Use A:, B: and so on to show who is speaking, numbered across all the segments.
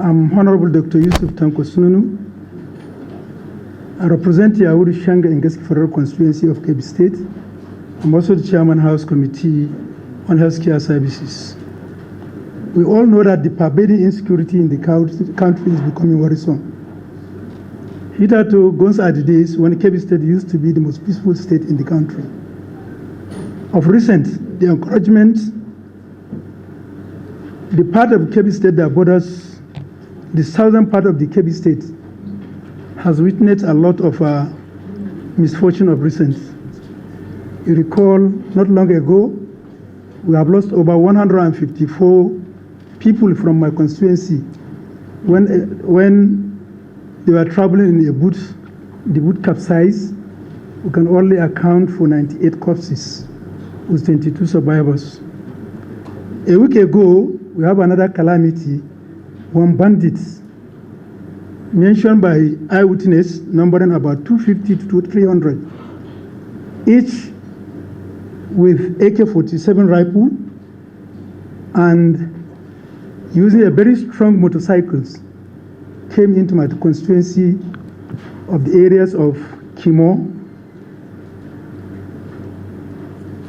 A: I'm Honorable Dr. Yusuf Tanko SUNUNU. I represent the Yauri Shanga and Geski Federal Constituency of KABBI State. I'm also the Chairman House Committee on Healthcare Services. We all know that the pervading insecurity in the country is becoming worrisome. Hitherto, gone are the days when KABBI State used to be the most peaceful state in the country. Of recent, the encouragement, the part of KABBI State that borders the southern part of the KABBI State has witnessed a lot of misfortune of recent. You recall, not long ago, we have lost over 154 people from my constituency when they were traveling in a boat. The boat capsized. We can only account for 98 corpses with 22 survivors. A week ago, we have another calamity. One bandit mentioned by eyewitness numbering about 250 to 300, each with AK-47 rifle and using a very strong motorcycles, came into my constituency of the areas of Kimo,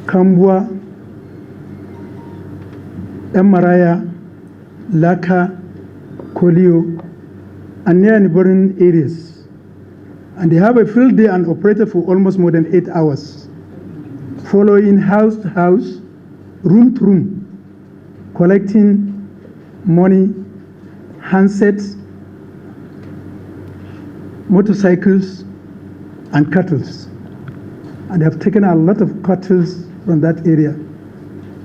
A: Kambwa, Emaraya, Laka, Kolio, and near neighboring areas. And they have a field day and operated for almost more than 8 hours, following house to house, room to room, collecting money, handsets, motorcycles, and cattle. And they have taken a lot of cattle from that area.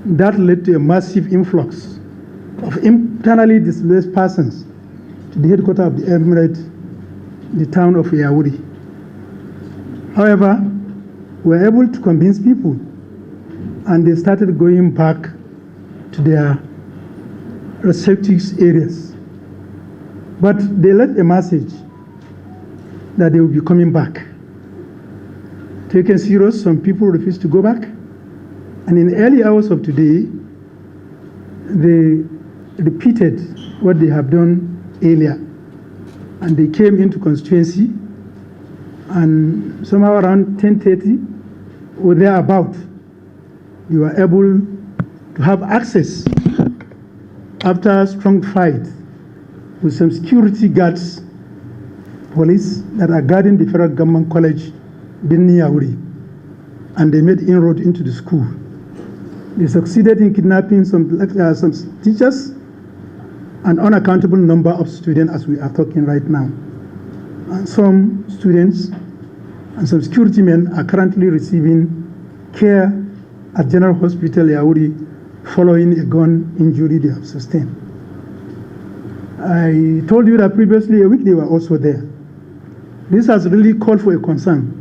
A: That led to a massive influx of internally displaced persons to the headquarters of the Emirate, the town of Yauri. However, we were able to convince people, and they started going back to their respective areas. But they left a message that they will be coming back. Taken serious, some people refused to go back. And in the early hours of today, they repeated what they have done earlier. And they came into constituency, and somehow around 10:30 or thereabout, we were able to have access after a strong fight with some security guards, police that are guarding the federal government college, Bini Yauri, and they made inroad into the school. They succeeded in kidnapping some teachers, an unaccountable number of students as we are talking right now. And some students and some security men are currently receiving care at General Hospital Yauri following a gun injury they have sustained. I told you that previously a week they were also there. This has really called for a concern.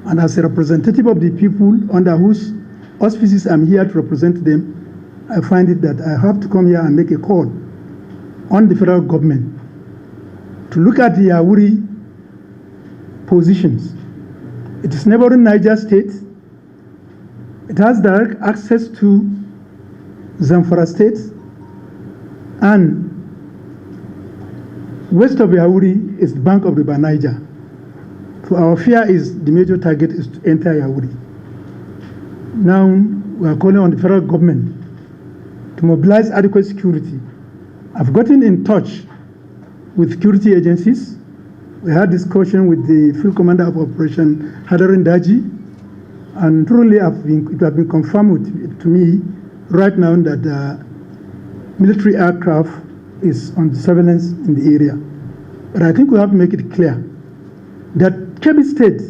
A: And as a representative of the people under whose auspices I'm here to represent them, I find it that I have to come here and make a call on the federal government to look at the Yauri positions. It is neighboring Niger State. It has direct access to Zamfara State, and west of Yauri is the bank of the River Niger. So our fear is the major target is to enter Yauri. Now we are calling on the federal government to mobilize adequate security. I've gotten in touch with security agencies. We had discussion with the field commander of Operation Hadarin Daji, and truly it has been confirmed to me right now that military aircraft is on surveillance in the area. But I think we have to make it clear that KABBI State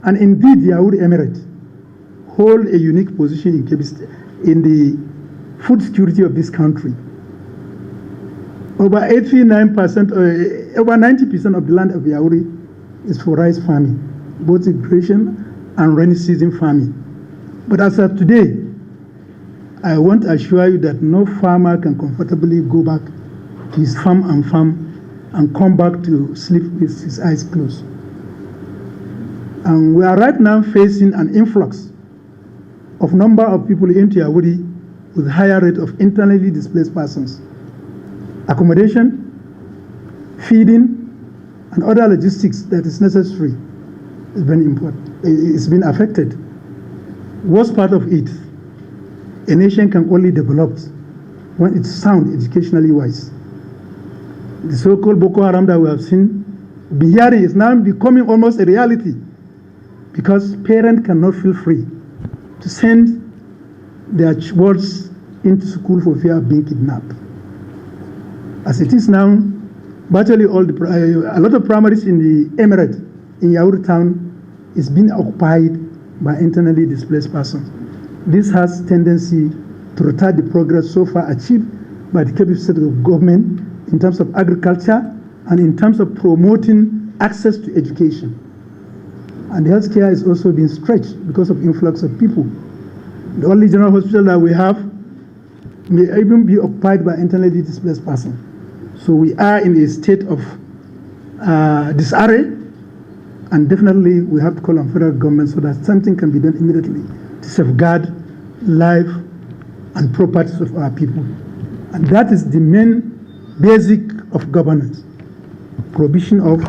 A: and indeed the Yauri Emirate hold a unique position in KABBI State, in the food security of this country. Over 89%, over 90% of the land of Yauri is for rice farming, both irrigation and rainy season farming. But as of today, I want to assure you that no farmer can comfortably go back to his farm and come back to sleep with his eyes closed. And we are right now facing an influx of number of people into Yauri with higher rate of internally displaced persons. Accommodation feeding, and other logistics that is necessary is very important. It's been affected. Worst part of it, a nation can only develop when it's sound educationally wise. The so-called Boko Haram that we have seen, been hearing, is now becoming almost a reality because parents cannot feel free to send their wards into school for fear of being kidnapped. As it is now, virtually a lot of primaries in the Emirate, in Yauri town, is being occupied by internally displaced persons. This has tendency to retard the progress so far achieved by the KABBI state government in terms of agriculture and in terms of promoting access to education. And healthcare is also being stretched because of influx of people. The only general hospital that we have may even be occupied by internally displaced persons. So we are in a state of disarray, and definitely we have to call on federal government so that something can be done immediately to safeguard life and properties of our people. And that is the main basic of governance, provision of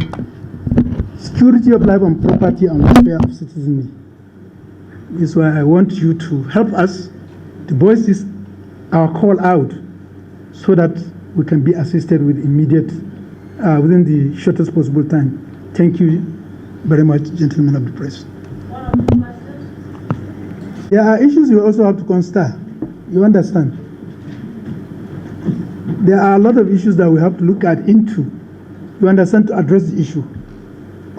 A: security of life and property and welfare of citizenry. This is why I want you to help us to voice this, our call out, so that we can be assisted with immediate, within the shortest possible time. Thank you very much, gentlemen of the press. There are issues you also have to consider. You understand? There are a lot of issues that we have to look at into. You understand, to address the issue.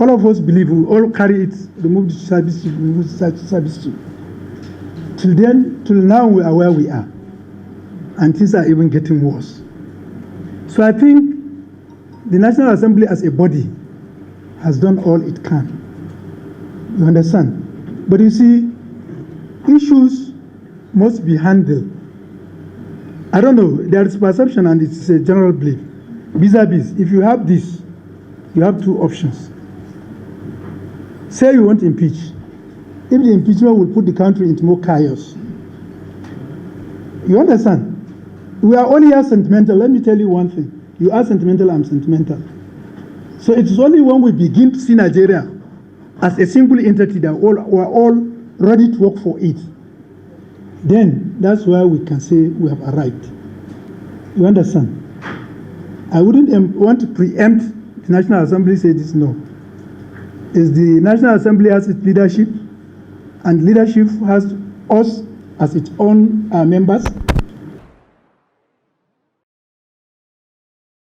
A: All of us believe we all carry it, remove the service chief, remove the service chief. Till now we are where we are. And things are even getting worse. So I think the National Assembly as a body has done all it can. You understand? But you see, issues must be handled. I don't know, there is perception and it's a general belief. Vis-a-vis, if you have this, you have two options. Say you want to impeach. If the impeachment will put the country into more chaos. You understand? We are only as sentimental. Let me tell you one thing. You are sentimental, I'm sentimental. So it is only when we begin to see Nigeria as a single entity that we're all ready to work for it, then that's where we can say we have arrived. You understand? I wouldn't want to preempt the National Assembly say this, no. Is the National Assembly has its leadership, and leadership has us as its own members.